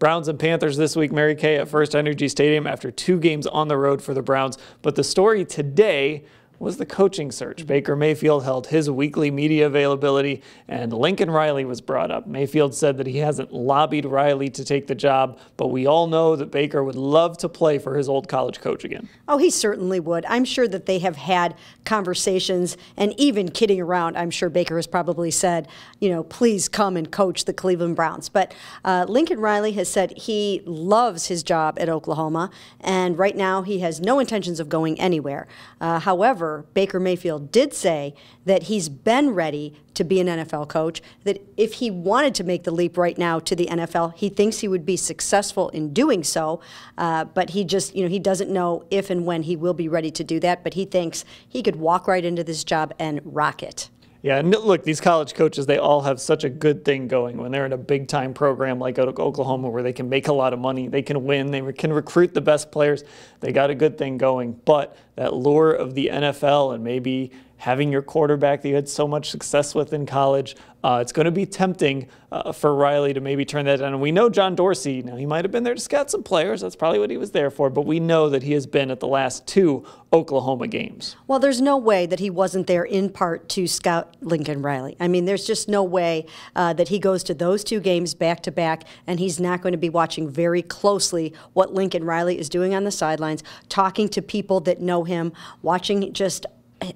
Browns and Panthers this week, Mary Kay, at FirstEnergy Stadium after 2 games on the road for the Browns. But the story today was the coaching search. Baker Mayfield held his weekly media availability, and Lincoln Riley was brought up. Mayfield said that he hasn't lobbied Riley to take the job, but we all know that Baker would love to play for his old college coach again. Oh, he certainly would. I'm sure that they have had conversations, and even kidding around, I'm sure Baker has probably said, you know, please come and coach the Cleveland Browns. But Lincoln Riley has said he loves his job at Oklahoma, and right now he has no intentions of going anywhere. However, Baker Mayfield did say that he's been ready to be an NFL coach, that if he wanted to make the leap right now to the NFL, he thinks he would be successful in doing so, but he just, he doesn't know if and when he will be ready to do that, but he thinks he could walk right into this job and rock it. Yeah, and look, these college coaches, they all have such a good thing going when they're in a big-time program like Oklahoma where they can make a lot of money, they can win, they can recruit the best players. They got a good thing going. But that lure of the NFL and maybe having your quarterback that you had so much success with in college, it's going to be tempting for Riley to maybe turn that down. And we know John Dorsey, now he might have been there to scout some players, that's probably what he was there for, but we know that he has been at the last 2 Oklahoma games. Well, there's no way that he wasn't there in part to scout Lincoln Riley. I mean, there's just no way that he goes to those 2 games back to back and he's not going to be watching very closely what Lincoln Riley is doing on the sidelines, talking to people that know him, watching just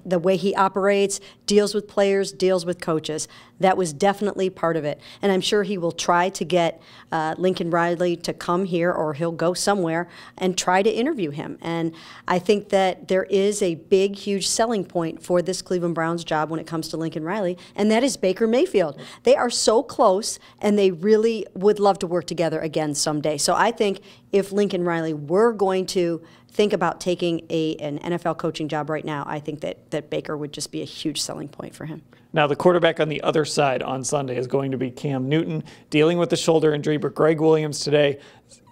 the way he operates, deals with players, deals with coaches. That was definitely part of it. And I'm sure he will try to get Lincoln Riley to come here, or he'll go somewhere and try to interview him. And I think that there is a big, huge selling point for this Cleveland Browns job when it comes to Lincoln Riley, and that is Baker Mayfield. They are so close, and they really would love to work together again someday. So I think if Lincoln Riley were going to think about taking an NFL coaching job right now, I think that Baker would just be a huge selling point for him. Now, the quarterback on the other side on Sunday is going to be Cam Newton, dealing with the shoulder injury, but Greg Williams today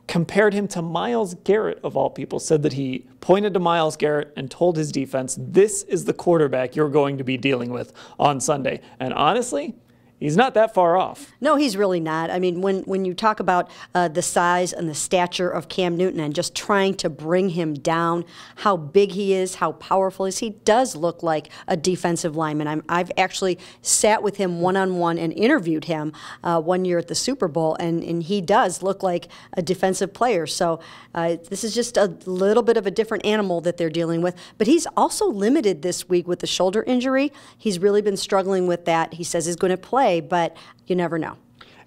compared him to Myles Garrett, of all people, said that he pointed to Myles Garrett and told his defense, this is the quarterback you're going to be dealing with on Sunday. And honestly, he's not that far off. No, he's really not. I mean, when you talk about the size and the stature of Cam Newton and just trying to bring him down, how big he is, how powerful he is, he does look like a defensive lineman. I've actually sat with him one-on-one and interviewed him one year at the Super Bowl, and he does look like a defensive player. So this is just a little bit of a different animal that they're dealing with. But he's also limited this week with the shoulder injury. He's really been struggling with that. He says he's going to play, but you never know.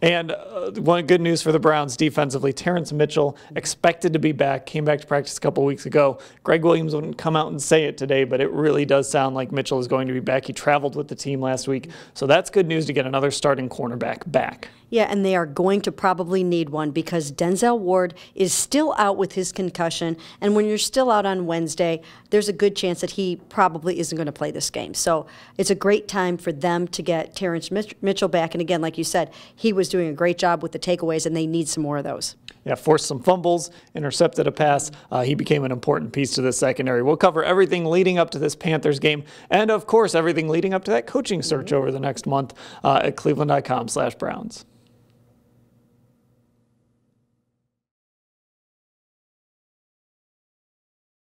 And one good news for the Browns defensively, Terrence Mitchell expected to be back, came back to practice a couple weeks ago. Greg Williams wouldn't come out and say it today, but it really does sound like Mitchell is going to be back. He traveled with the team last week, so that's good news to get another starting cornerback back. Yeah, and they are going to probably need one because Denzel Ward is still out with his concussion, and when you're still out on Wednesday, there's a good chance that he probably isn't going to play this game. So it's a great time for them to get Terrence Mitchell back, and again, like you said, he was doing a great job with the takeaways, and they need some more of those. Yeah, forced some fumbles, intercepted a pass. He became an important piece to the secondary. We'll cover everything leading up to this Panthers game, and of course, everything leading up to that coaching search over the next month at cleveland.com/Browns.